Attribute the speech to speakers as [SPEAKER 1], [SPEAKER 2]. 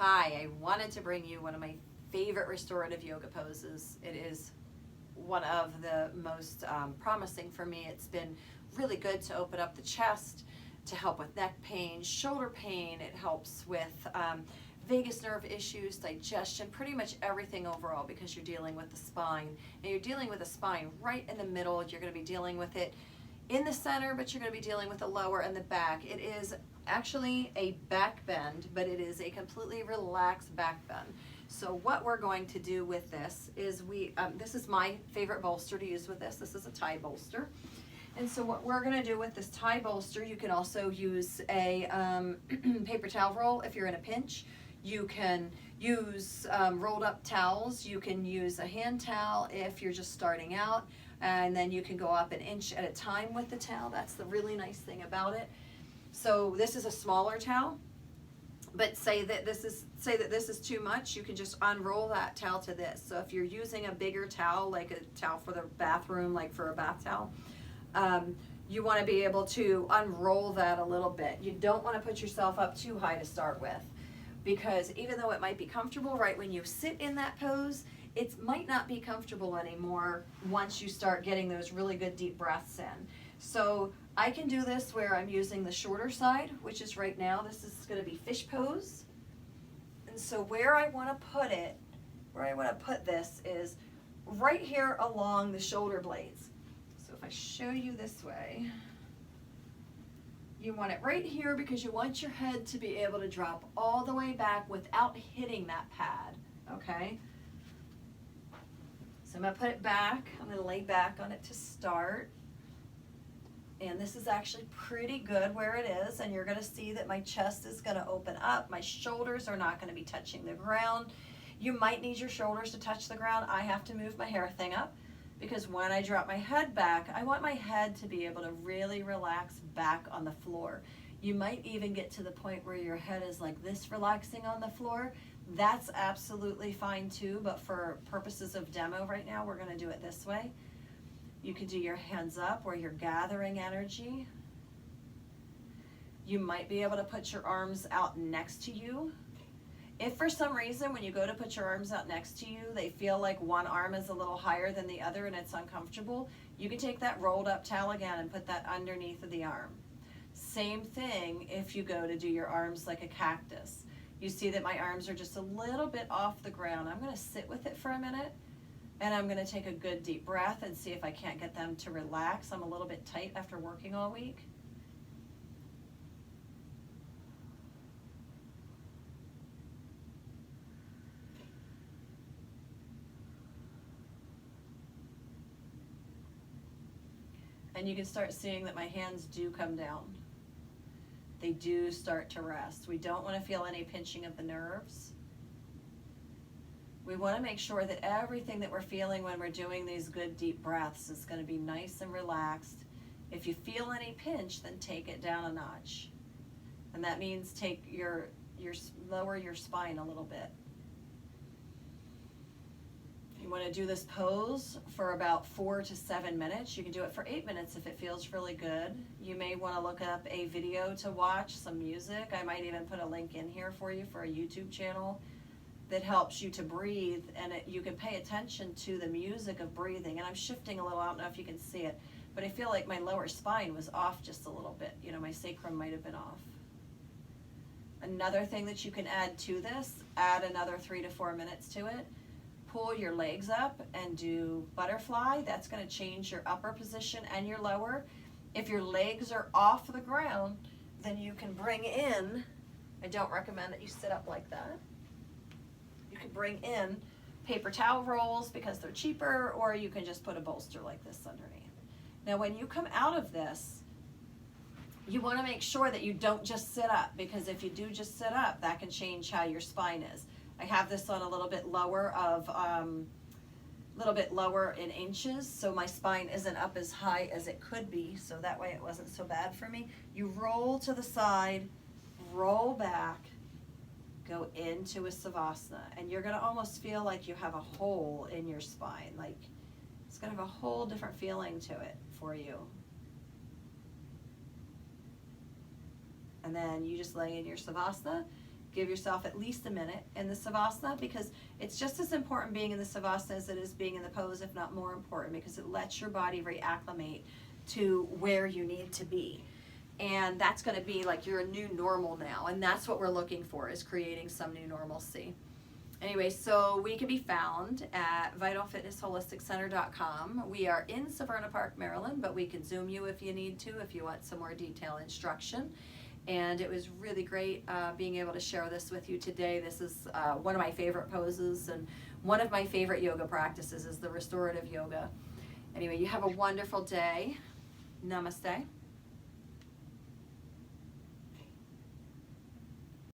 [SPEAKER 1] Hi, I wanted to bring you one of my favorite restorative yoga poses. It is one of the most promising for me. It's been really good to open up the chest, to help with neck pain, shoulder pain. It helps with vagus nerve issues, digestion, pretty much everything overall, because you're dealing with the spine. And you're dealing with the spine right in the middle. You're going to be dealing with it in the center, but you're going to be dealing with the lower and the back. It is actually a back bend, but it is a completely relaxed back bend. So what we're going to do with this is this is my favorite bolster to use with this. This is a tie bolster. And so what we're going to do with this tie bolster, you can also use a paper towel roll if you're in a pinch. You can use rolled up towels. You can use a hand towel if you're just starting out. And then you can go up an inch at a time with the towel. That's the really nice thing about it. So this is a smaller towel, but say that this is too much, you can just unroll that towel to this. So if you're using a bigger towel, like a towel for the bathroom, like for a bath towel, you want to be able to unroll that a little bit. You don't want to put yourself up too high to start with, because even though it might be comfortable right when you sit in that pose, it might not be comfortable anymore once you start getting those really good deep breaths in. So I can do this where I'm using the shorter side, which is right now, this is going to be fish pose. And so where I want to put this is right here along the shoulder blades. So if I show you this way, you want it right here because you want your head to be able to drop all the way back without hitting that pad, okay? So I'm going to put it back. I'm going to lay back on it to start. And this is actually pretty good where it is, and you're going to see that my chest is going to open up. My shoulders are not going to be touching the ground. You might need your shoulders to touch the ground. I have to move my hair thing up because when I drop my head back, I want my head to be able to really relax back on the floor. You might even get to the point where your head is like this, relaxing on the floor. That's absolutely fine too, but for purposes of demo right now, we're going to do it this way. You can do your hands up where you're gathering energy. You might be able to put your arms out next to you. If for some reason when you go to put your arms out next to you, they feel like one arm is a little higher than the other and it's uncomfortable, you can take that rolled up towel again and put that underneath of the arm. Same thing if you go to do your arms like a cactus. You see that my arms are just a little bit off the ground. I'm going to sit with it for a minute. And I'm going to take a good deep breath and see if I can't get them to relax. I'm a little bit tight after working all week. And you can start seeing that my hands do come down. They do start to rest. We don't want to feel any pinching of the nerves. We want to make sure that everything that we're feeling when we're doing these good deep breaths is going to be nice and relaxed. If you feel any pinch, then take it down a notch. And that means lower your spine a little bit. You want to do this pose for about 4 to 7 minutes. You can do it for 8 minutes if it feels really good. You may want to look up a video to watch, some music. I might even put a link in here for you for a YouTube channel that helps you to breathe, and you can pay attention to the music of breathing. And I'm shifting a little, I don't know if you can see it, but I feel like my lower spine was off just a little bit. You know, my sacrum might have been off. Another thing that you can add to this, add another 3 to 4 minutes to it. Pull your legs up and do butterfly. That's going to change your upper position and your lower. If your legs are off the ground, then you can bring in, I don't recommend that you sit up like that. You can bring in paper towel rolls because they're cheaper, or you can just put a bolster like this underneath. Now when you come out of this, you want to make sure that you don't just sit up, because if you do just sit up, that can change how your spine is. I have this on a little bit lower in inches, so my spine isn't up as high as it could be, so that way it wasn't so bad for me. You roll to the side, roll back, go into a Savasana, and you're going to almost feel like you have a hole in your spine, like it's going to have a whole different feeling to it for you. And then you just lay in your Savasana. give yourself at least a minute in the Savasana, because it's just as important being in the Savasana as it is being in the pose, if not more important, because it lets your body reacclimate to where you need to be. And that's going to be like your new normal now, and that's what we're looking for, is creating some new normalcy. Anyway, so we can be found at vitalfitnessholisticcenter.com. We are in Severna Park, Maryland, but we can Zoom you if you need to, if you want some more detailed instruction. And it was really great being able to share this with you today. This is one of my favorite poses, and one of my favorite yoga practices is the restorative yoga. Anyway, you have a wonderful day. Namaste.